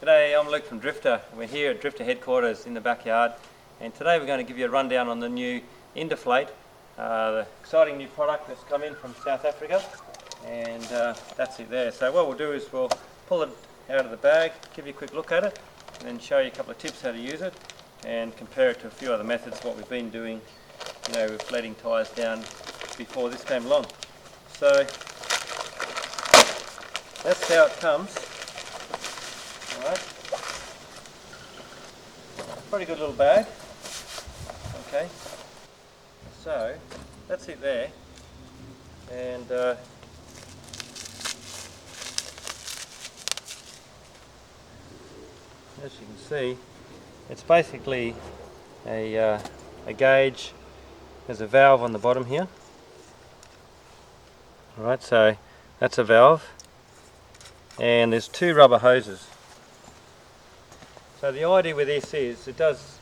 G'day, I'm Luke from Drifta. We're here at Drifta headquarters in the backyard, and today we're going to give you a rundown on the new Indeflate, the exciting new product that's come in from South Africa, and that's it there. So what we'll do is we'll pull it out of the bag, give you a quick look at it, and then show you a couple of tips how to use it, and compare it to a few other methods, what we've been doing, you know, with letting tyres down before this came along. So that's how it comes. Alright, pretty good little bag. Okay, so that's it there, and as you can see, it's basically a gauge. There's a valve on the bottom here. Alright, so that's a valve, and there's two rubber hoses. So the idea with this is it does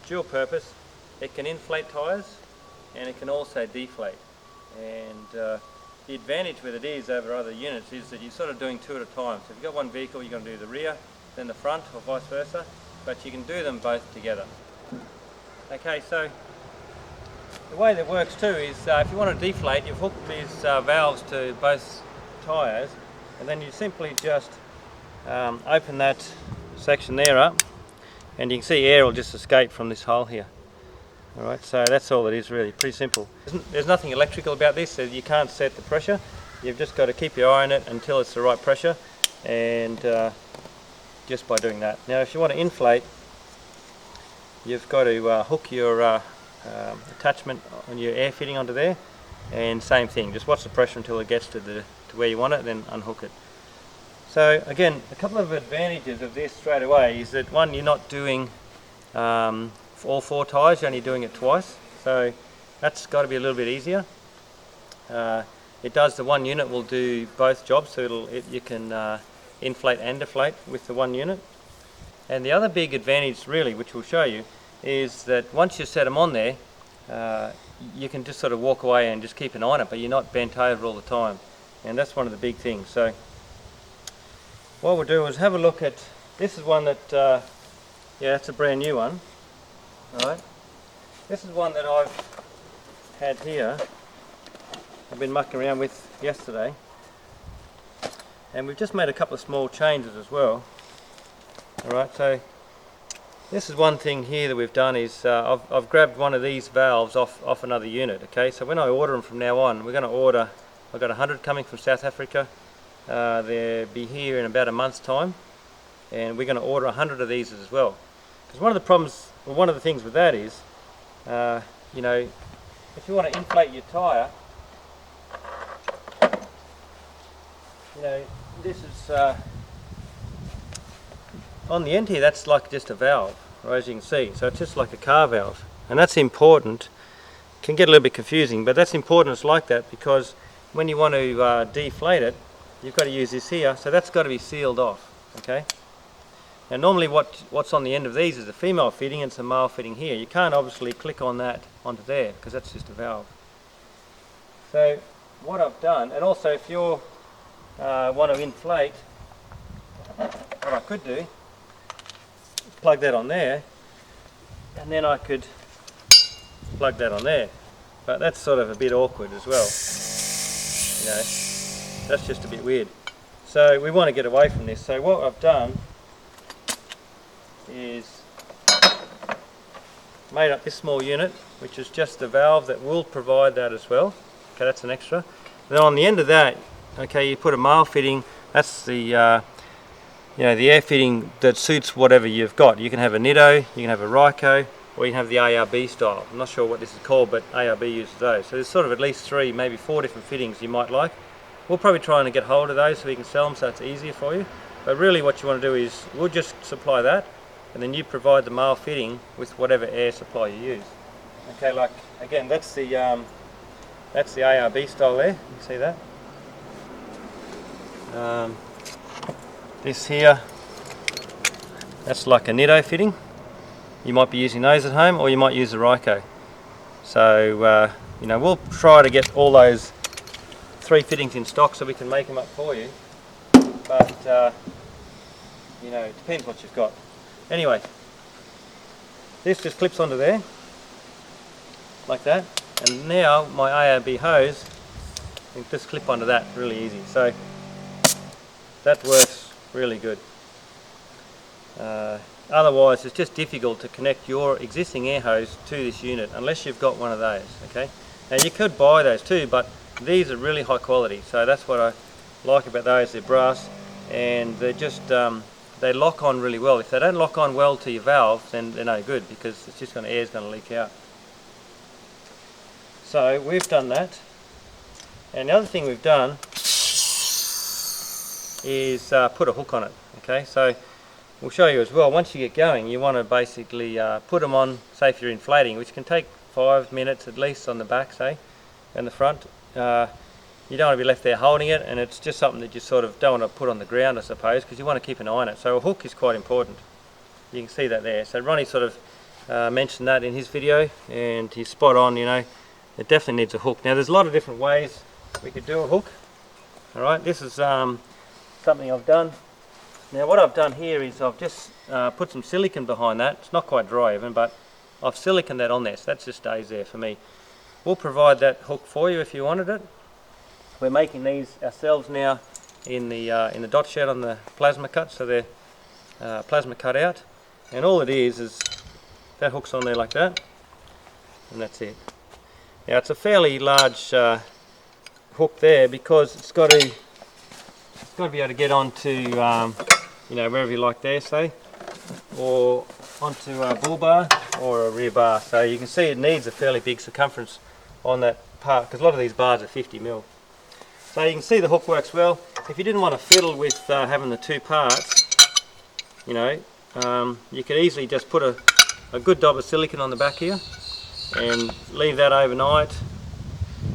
dual purpose. It can inflate tyres and it can also deflate. And the advantage with it is over other units is that you're sort of doing two at a time. So if you've got one vehicle, you're going to do the rear, then the front, or vice versa. But you can do them both together. Okay, so the way that works too is if you want to deflate, you've hooked these valves to both tyres, and then you simply just open that section there up, and you can see air will just escape from this hole here. Alright, so that's all it is really, pretty simple. There's nothing electrical about this, so you can't set the pressure. You've just got to keep your eye on it until it's the right pressure, and just by doing that. Now if you want to inflate, you've got to hook your attachment on your air fitting onto there, and same thing, just watch the pressure until it gets to where you want it, then unhook it. So again, a couple of advantages of this straight away is that one, you're not doing all four tyres, you're only doing it twice, so that's got to be a little bit easier. It does, the one unit will do both jobs, so you can inflate and deflate with the one unit. And the other big advantage really, which we'll show you, is that once you set them on there, you can just sort of walk away and just keep an eye on it, but you're not bent over all the time, and that's one of the big things. So what we'll do is have a look at, this is one that, yeah, it's a brand new one. Alright, this is one that I've had here, I've been mucking around with yesterday, and we've just made a couple of small changes as well. Alright, so this is one thing here that we've done is I've grabbed one of these valves off another unit. Okay, so when I order them from now on, we're going to order, I've got 100 coming from South Africa. They'll be here in about a month's time, and we're going to order 100 of these as well. Because one of the problems, well, one of the things with that is, you know, if you want to inflate your tyre, you know, this is on the end here, that's like just a valve, right, as you can see. So it's just like a car valve, and that's important. It can get a little bit confusing, but that's important it's like that, because when you want to deflate it, you've got to use this here, so that's got to be sealed off. Okay. Now normally what's on the end of these is a female fitting and some male fitting here. You can't obviously click on that onto there because that's just a valve. So what I've done, and also if you want to inflate, what I could do, plug that on there, and then I could plug that on there. But that's sort of a bit awkward as well. You know, that's just a bit weird. So we want to get away from this. So what I've done is made up this small unit, which is just the valve that will provide that as well. Okay, that's an extra. Then on the end of that, okay, you put a male fitting. That's the you know, the air fitting that suits whatever you've got. You can have a Nitto, you can have a Ryco, or you can have the ARB style. I'm not sure what this is called, but ARB uses those. So there's sort of at least 3, maybe 4 different fittings you might like. We'll probably try and get hold of those so we can sell them, so it's easier for you. But really what you want to do is, we'll just supply that, and then you provide the male fitting with whatever air supply you use. Okay, like again, that's the ARB style there. You see that? This here, that's like a Nitto fitting. You might be using those at home, or you might use a Ryco. So you know, we'll try to get all those 3 fittings in stock so we can make them up for you. But you know, it depends what you've got. Anyway, this just clips onto there, like that, and now my ARB hose can just clip onto that really easy. So that works really good. Otherwise it's just difficult to connect your existing air hose to this unit unless you've got one of those. Okay, now you could buy those too, but these are really high quality, so that's what I like about those. They're brass and they're just they lock on really well. If they don't lock on well to your valve, then they're no good, because it's just going to, air's going to leak out. So we've done that, and the other thing we've done is put a hook on it. Okay, so we'll show you as well. Once you get going, you want to basically put them on, say if you're inflating, which can take 5 minutes at least on the back, say, and the front. You don't want to be left there holding it, and it's just something that you sort of don't want to put on the ground, I suppose, because you want to keep an eye on it. So a hook is quite important. You can see that there. So Ronnie sort of mentioned that in his video, and he's spot on. You know, it definitely needs a hook. Now there's a lot of different ways we could do a hook. All right, this is something I've done. Now what I've done here is I've just put some silicone behind that. It's not quite dry even, but I've siliconed that on there, so that just stays there for me. We'll provide that hook for you if you wanted it. We're making these ourselves now in the dot shed on the plasma cut, so they're plasma cut out, and all it is that hook's on there like that, and that's it. Now it's a fairly large hook there, because it's got to be able to get onto you know, wherever you like there, say, or onto a bull bar or a rear bar. So you can see it needs a fairly big circumference on that part, because a lot of these bars are 50mm. So you can see the hook works well. If you didn't want to fiddle with having the two parts, you know, you could easily just put a good dab of silicone on the back here and leave that overnight,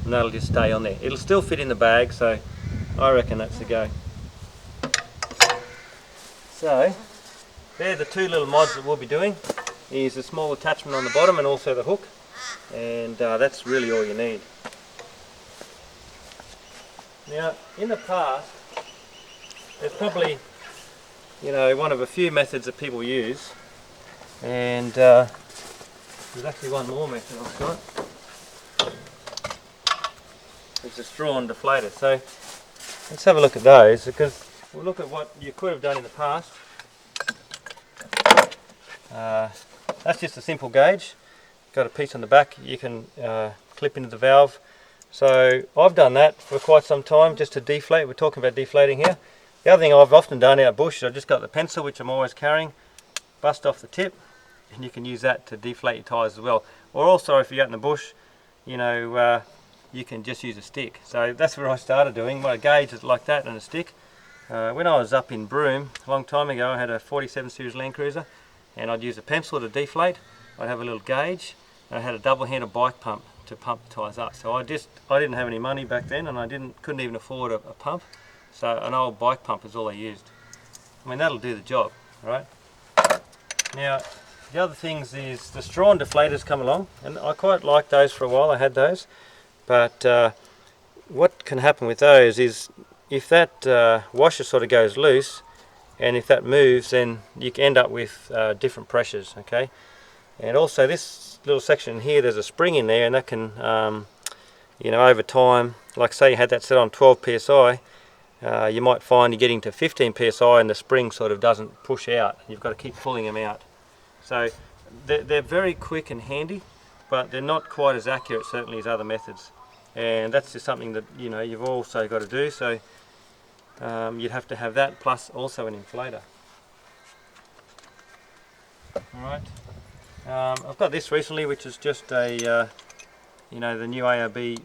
and that'll just stay on there. It'll still fit in the bag, so I reckon that's the go. So they're the two little mods that we'll be doing. Is a small attachment on the bottom and also the hook, and that's really all you need. Now in the past, there's probably, you know, one of a few methods that people use, and there's actually one more method I've got. It's a straw and deflator. So let's have a look at those, because we'll look at what you could have done in the past. That's just a simple gauge. Got a piece on the back you can clip into the valve. So I've done that for quite some time, just to deflate. We're talking about deflating here. The other thing I've often done out bush, I've just got the pencil, which I'm always carrying, bust off the tip, and you can use that to deflate your tyres as well. Or also, if you're out in the bush, you know, you can just use a stick. So that's where I started doing. My gauge is like that and a stick. When I was up in Broome a long time ago, I had a 47 series Land Cruiser, and I'd use a pencil to deflate. I'd have a little gauge, and I had a double-handed bike pump to pump the tyres up. So I didn't have any money back then, and I couldn't even afford a pump. So an old bike pump is all I used. I mean, that'll do the job, right? Now, the other things is the straw and deflators come along, and I quite liked those for a while. I had those, but what can happen with those is if that washer sort of goes loose, and if that moves, then you can end up with different pressures, okay? And also this little section here, there's a spring in there, and that can, you know, over time, like say you had that set on 12 psi, you might find you're getting to 15 psi and the spring sort of doesn't push out. You've got to keep pulling them out. So they're very quick and handy, but they're not quite as accurate certainly as other methods. And that's just something that, you know, you've also got to do. So you'd have to have that plus also an inflator. Alright, I've got this recently, which is just a, you know, the new ARB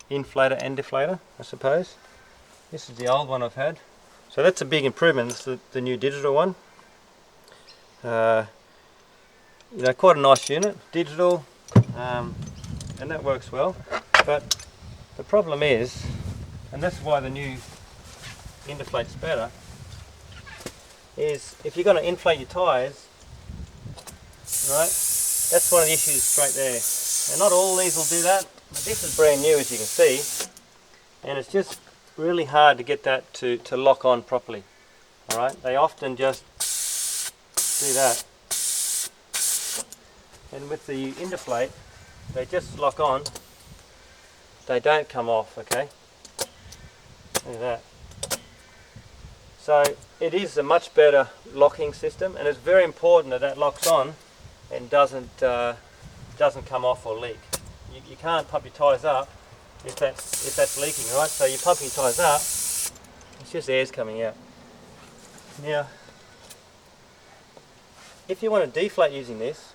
inflator and deflator, I suppose. This is the old one I've had. So that's a big improvement. This is the new digital one. You know, quite a nice unit, digital, and that works well. But the problem is, and that's why the new Indeflate's better, is if you're going to inflate your tyres, right, that's one of the issues straight there. And not all these will do that, but this is brand new, as you can see, and it's just really hard to get that to lock on properly. Alright, they often just do that. And with the Indeflate, they just lock on, they don't come off, okay? Look at that. So it is a much better locking system, and it's very important that that locks on and doesn't come off or leak. You can't pump your tyres up if that's leaking, right? So you're pumping your tyres up, it's just air's coming out. Now, if you want to deflate using this,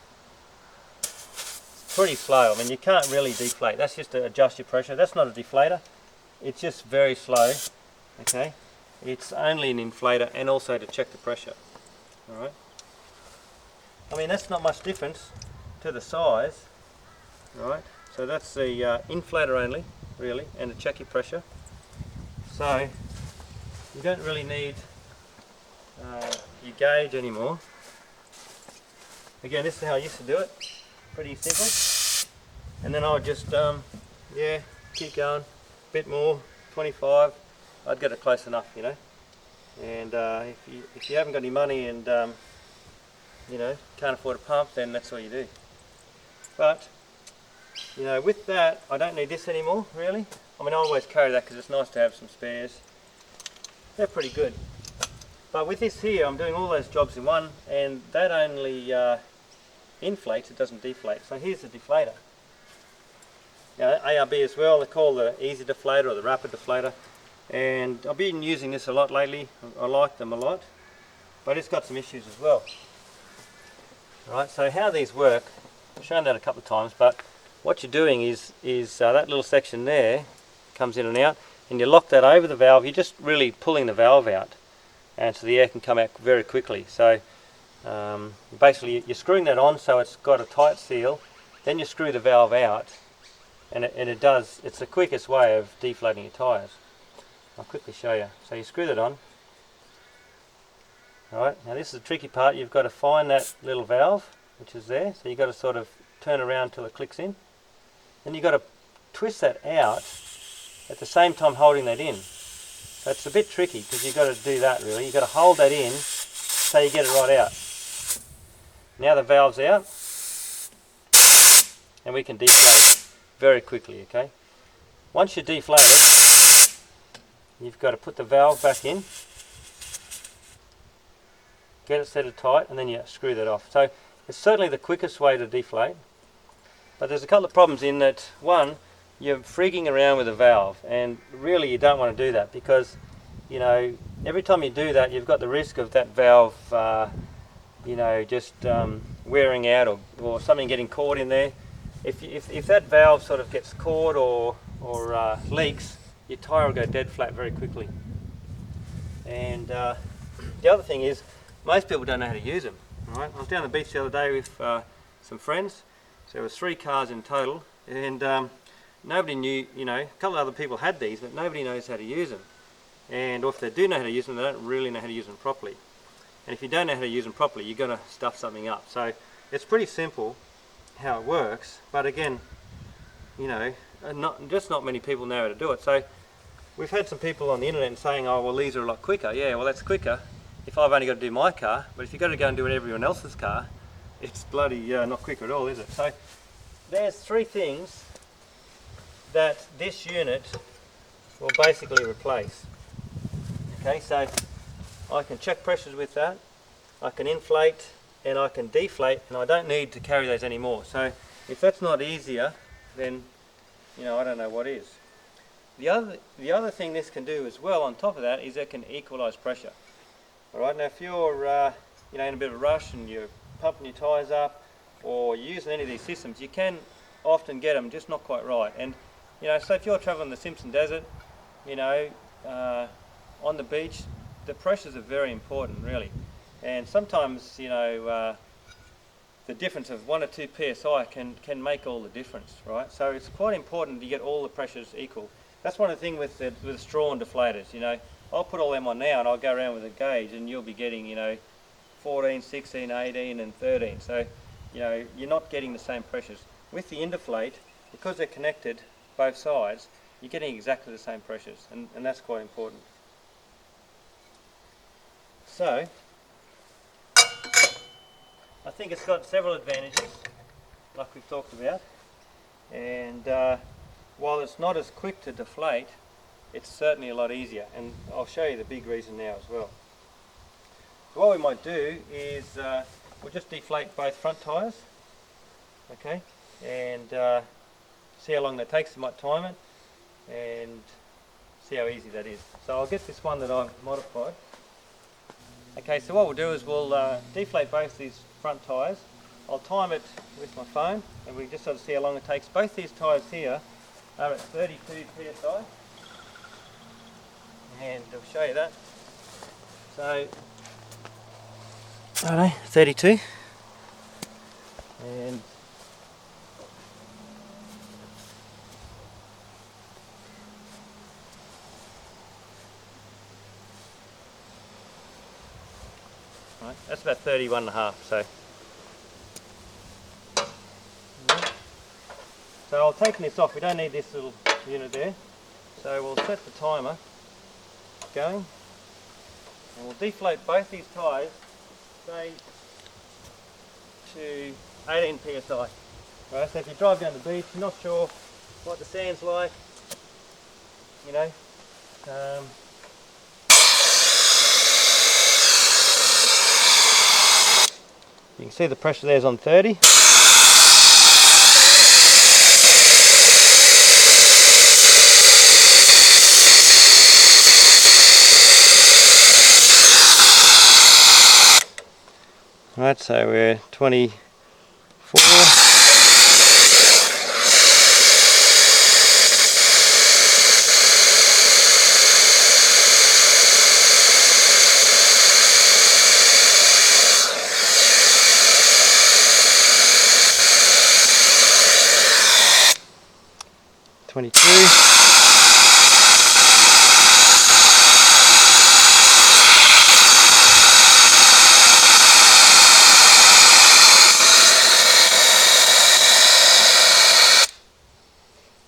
it's pretty slow. I mean, you can't really deflate. That's just to adjust your pressure. That's not a deflator. It's just very slow, okay? It's only an inflator and also to check the pressure, alright? I mean, that's not much difference to the size, alright? So that's the inflator only, really, and to check your pressure. So, you don't really need your gauge anymore. Again, this is how I used to do it. Pretty simple. And then I would just, keep going. A bit more, 25. I'd get it close enough, you know. And if you haven't got any money and, you know, can't afford a pump, then that's all you do. But, you know, with that, I don't need this anymore, really. I mean, I always carry that because it's nice to have some spares. They're pretty good. But with this here, I'm doing all those jobs in one, and that only inflates, it doesn't deflate. So here's the deflator. Now, ARB as well, they call the easy deflator or the rapid deflator. And I've been using this a lot lately. I like them a lot, but it's got some issues as well. Right, so how these work, I've shown that a couple of times, but what you're doing is that little section there comes in and out, and you lock that over the valve. You're just really pulling the valve out, and so the air can come out very quickly. So basically you're screwing that on so it's got a tight seal, then you screw the valve out, and it's the quickest way of deflating your tyres. I'll quickly show you. So you screw that on. Alright, now this is the tricky part. You've got to find that little valve which is there. So you've got to sort of turn around till it clicks in. Then you've got to twist that out at the same time holding that in. So it's a bit tricky because you've got to do that really. You've got to hold that in so you get it right out. Now the valve's out and we can deflate it very quickly, okay? Once you deflate it, you've got to put the valve back in, get it set it tight, and then you screw that off. So it's certainly the quickest way to deflate, but there's a couple of problems in that. One, you're freaking around with the valve, and really you don't want to do that because, you know, every time you do that you've got the risk of that valve you know, just wearing out or something getting caught in there. If that valve sort of gets caught or leaks, your tyre will go dead flat very quickly. And the other thing is, most people don't know how to use them. Right? I was down the beach the other day with some friends. So there was 3 cars in total, and nobody knew, you know, a couple of other people had these, but nobody knows how to use them. And if they do know how to use them, they don't really know how to use them properly. And if you don't know how to use them properly, you're going to stuff something up. So it's pretty simple how it works, but again, you know, not many people know how to do it. So we've had some people on the internet saying, oh well, these are a lot quicker. Yeah, well, that's quicker if I've only got to do my car, but if you've got to go and do it everyone else's car, it's bloody not quicker at all, is it? So there's 3 things that this unit will basically replace. Okay, so I can check pressures with that, I can inflate, and I can deflate, and I don't need to carry those anymore. So if that's not easier, then, you know, I don't know what is. The other thing this can do as well on top of that is it can equalize pressure. Alright, now if you're you know, in a bit of a rush and you're pumping your tyres up or using any of these systems, you can often get them just not quite right. And, you know, so if you're traveling the Simpson Desert, you know, on the beach, the pressures are very important, really. And sometimes, you know, the difference of 1 or 2 psi can make all the difference, right? So it's quite important to get all the pressures equal. That's one of the things with the straw and deflators, you know. I'll put all them on now and I'll go around with a gauge and you'll be getting, you know, 14, 16, 18 and 13. So, you know, you're not getting the same pressures. With the Indeflate, because they're connected both sides, you're getting exactly the same pressures, and that's quite important. So I think it's got several advantages, like we've talked about, and while it's not as quick to deflate, it's certainly a lot easier, and I'll show you the big reason now as well. So what we might do is we'll just deflate both front tyres, okay, and see how long that takes. I might time it and see how easy that is. So I'll get this one that I've modified. Okay, so what we'll do is we'll deflate both these front tyres. I'll time it with my phone and we just sort of see how long it takes. Both these tyres here are at 32 psi, and I'll show you that. So, righto, 32, and right, that's about 31.5. So I'll take this off. We don't need this little unit there. So we'll set the timer going, and we'll deflate both these tyres, say, to 18 psi. Right, so if you drive down the beach, you're not sure what the sand's like, you know, you can see the pressure there is on 30. Right, so we're 24.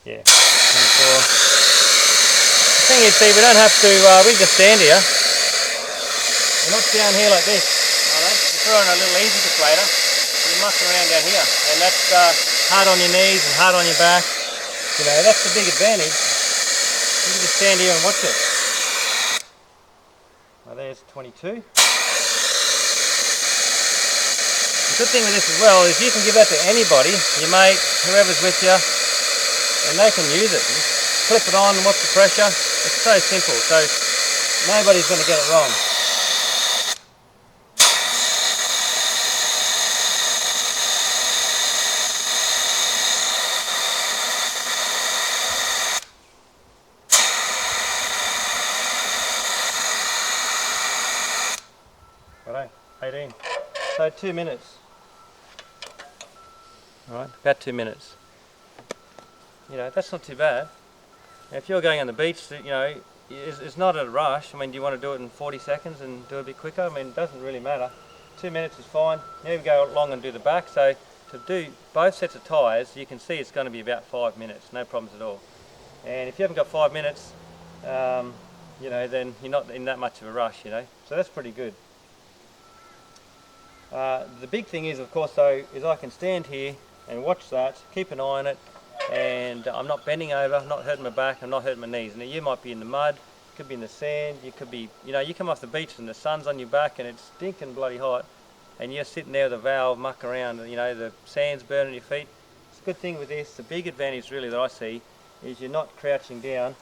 Yeah, 24. The thing is, see, we don't have to, we can just stand here. We're not down here like this. Alright, you're throwing a little easy deflator, you're mucking around down here, and that's hard on your knees and hard on your back. You know, that's the big advantage. You can just stand here and watch it. Well, there's 22. The good thing with this as well is you can give that to anybody, your mate, whoever's with you, and they can use it. Just clip it on and watch the pressure. It's so simple, so nobody's going to get it wrong. Righto, 18. So 2 minutes. Alright, about 2 minutes. You know, that's not too bad. Now, if you're going on the beach, you know, it's not a rush. I mean, do you want to do it in 40 seconds and do it a bit quicker? I mean, it doesn't really matter. 2 minutes is fine. Now we go along and do the back. So to do both sets of tyres, you can see it's going to be about 5 minutes, no problems at all. And if you haven't got 5 minutes, you know, then you're not in that much of a rush, you know. So that's pretty good. The big thing is, of course, though, is I can stand here and watch that, keep an eye on it, and I'm not bending over, I'm not hurting my back, I'm not hurting my knees. Now you might be in the mud, you could be in the sand, you could be, you know, you come off the beach and the sun's on your back and it's stinking bloody hot, and you're sitting there with a valve muck around, and you know, the sand's burning your feet. It's a good thing with this, the big advantage really that I see is you're not crouching down,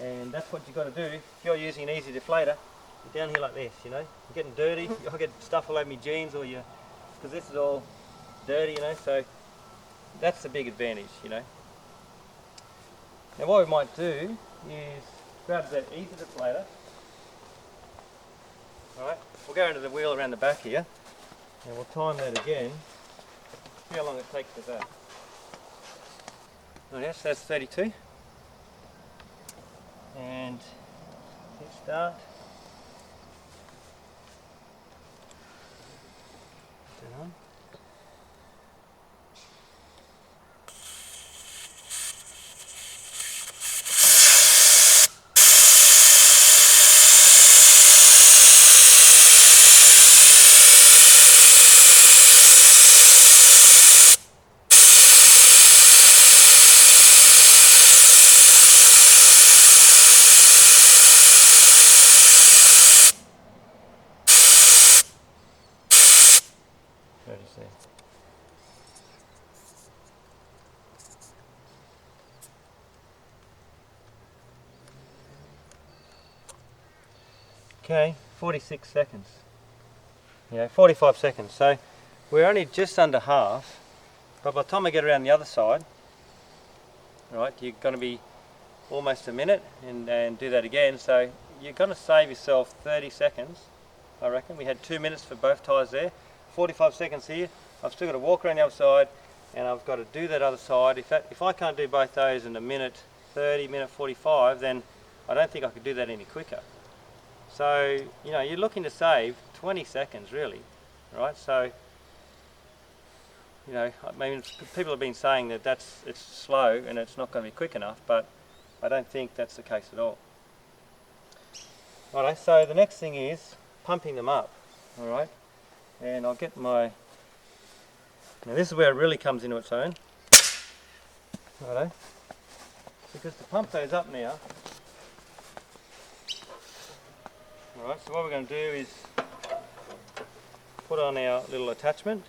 and that's what you've got to do. If you're using an easy deflator, you're down here like this, you know, you're getting dirty, I'll get stuff all over my jeans or your, because this is all dirty, you know, so that's the big advantage, you know. Now what we might do is grab that easy deflator. Alright, we'll go into the wheel around the back here and we'll time that again. See how long it takes with that. Alright, so that's 32. And hit start. Turn on. Where do you see? Okay, 46 seconds. Yeah, 45 seconds. So we're only just under half, but by the time I get around the other side, right, you're going to be almost a minute and do that again. So you're going to save yourself 30 seconds, I reckon. We had 2 minutes for both tyres there. 45 seconds here. I've still got to walk around the other side and I've got to do that other side. If I can't do both those in a minute 30, minute 45, then I don't think I could do that any quicker. So, you know, you're looking to save 20 seconds really, right? So, you know, I mean, people have been saying that it's slow and it's not going to be quick enough, but I don't think that's the case at all. Alright, so the next thing is pumping them up, alright? And I'll get my, now this is where it really comes into its own, righto? Because to pump those up now, alright, so what we're going to do is put on our little attachment.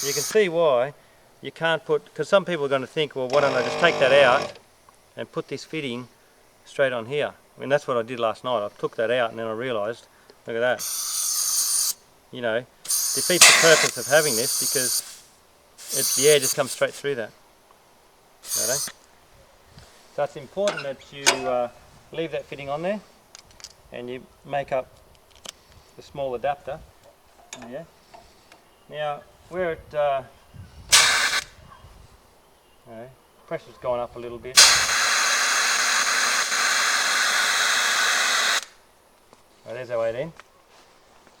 You can see why you can't put, because some people are going to think, well, why don't I just take that out and put this fitting straight on here. I mean, that's what I did last night. I took that out and then I realised, look at that. You know, defeats the purpose of having this because the air just comes straight through that. Righto? So it's important that you leave that fitting on there and you make up the small adapter. Yeah. Now, where it pressure's gone up a little bit. Right, there's our 18.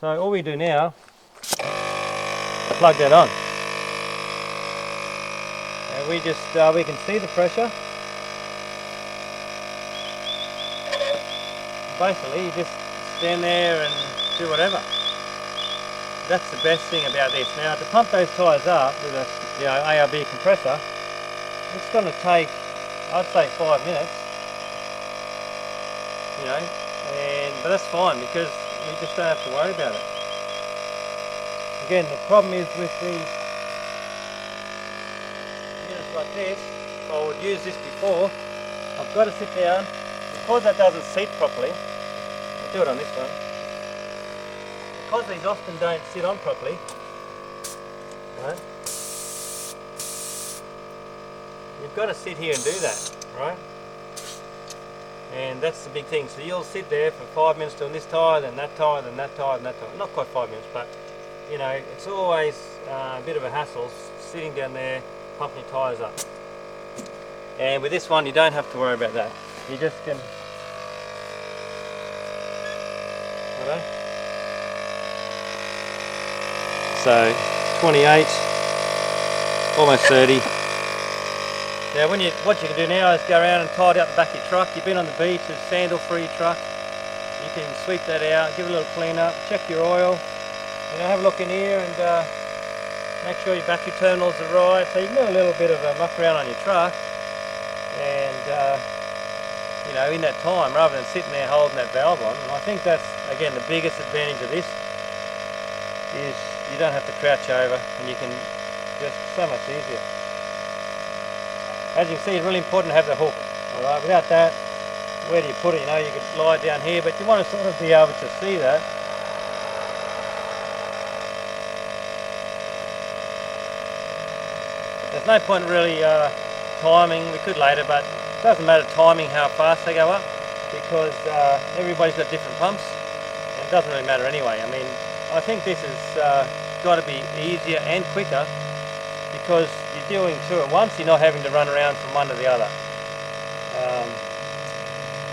So all we do now, plug that on. And we just, we can see the pressure. Basically, you just stand there and do whatever. That's the best thing about this. Now, to pump those tyres up with a ARB compressor, it's going to take, I'd say, 5 minutes. You know, but that's fine because you just don't have to worry about it. Again, the problem is with these units like this, if I would use this before, I've got to sit down, because that doesn't seat properly. I'll do it on this one. Because these often don't sit on properly, right? You've got to sit here and do that, right? And that's the big thing. So you'll sit there for 5 minutes doing this tyre, then that tyre, then that tyre, and that tyre. Not quite 5 minutes, but you know, it's always a bit of a hassle sitting down there pumping your tyres up. And with this one, you don't have to worry about that. You just can. Righto? So 28, almost 30. Now what you can do now is go around and tidy up the back of your truck. You've been on the beach, it's sandal-free truck. You can sweep that out, give it a little clean up, check your oil. You know, have a look in here and make sure your battery terminals are right. So you can do a little bit of a muck around on your truck. And you know, in that time, rather than sitting there holding that valve on. And I think that's, again, the biggest advantage of this is you don't have to crouch over and you can just so much easier. As you can see, it's really important to have the hook. Alright, without that, where do you put it? You know, you could lie down here, but you want to sort of be able to see that. There's no point really timing. We could later, but it doesn't matter timing how fast they go up because everybody's got different pumps and it doesn't really matter anyway. I mean, I think this has got to be easier and quicker because you're doing two at once, you're not having to run around from one to the other.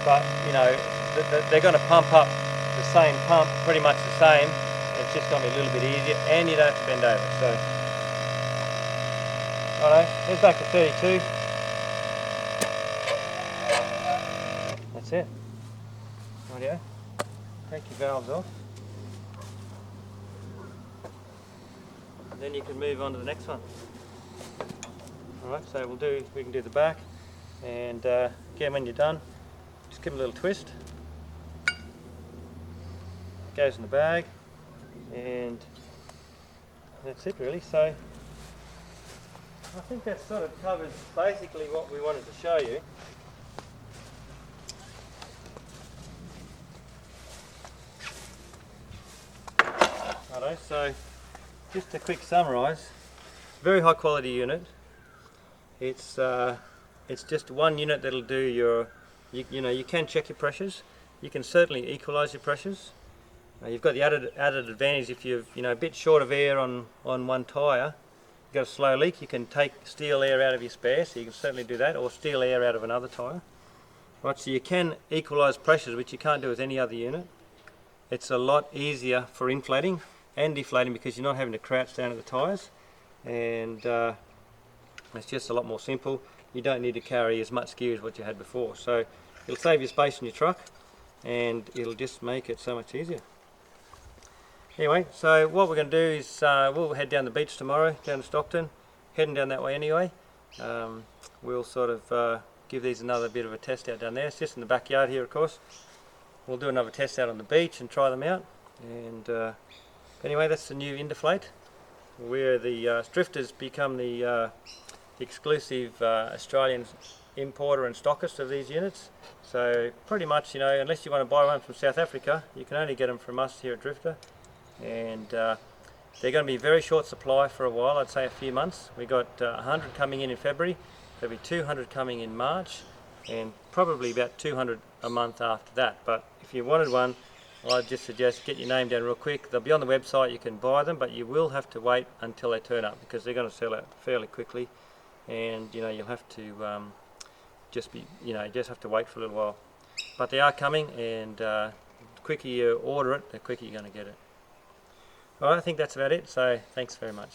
But, you know, they're going to pump up the same pump, pretty much the same. It's just going to be a little bit easier and you don't have to bend over. So, righto, here's back to 32. That's it. Rightio. Take your valves off. And then you can move on to the next one. Alright, so we can do the back, and again when you're done, just give it a little twist. It goes in the bag, and that's it really. So I think that sort of covers basically what we wanted to show you. Righto, so just to quick summarise, very high quality unit. It's just one unit that'll do your, you know, you can check your pressures. You can certainly equalise your pressures. You've got the added advantage if you've, you know, a bit short of air on one tyre, you've got a slow leak, you can steal air out of your spare, so you can certainly do that, or steal air out of another tyre. Right, so you can equalise pressures, which you can't do with any other unit. It's a lot easier for inflating and deflating because you're not having to crouch down at the tyres, and it's just a lot more simple. You don't need to carry as much gear as what you had before, so it'll save you space in your truck and it'll just make it so much easier. Anyway, so what we're going to do is we'll head down the beach tomorrow, down to Stockton, heading down that way anyway. We'll sort of give these another bit of a test out down there. It's just in the backyard here, of course. We'll do another test out on the beach and try them out. And anyway, that's the new Indeflate, where the Drifta's become the exclusive Australian importer and stockist of these units. So pretty much, you know, unless you want to buy one from South Africa, you can only get them from us here at Drifta. And they're going to be very short supply for a while, I'd say a few months. We got 100 coming in February, there'll be 200 coming in March, and probably about 200 a month after that. But if you wanted one, I'd just suggest get your name down real quick. They'll be on the website, you can buy them, but you will have to wait until they turn up because they're going to sell out fairly quickly. And you know, you'll have to just have to wait for a little while. But they are coming, and the quicker you order it, the quicker you're going to get it. Alright, I think that's about it, so thanks very much.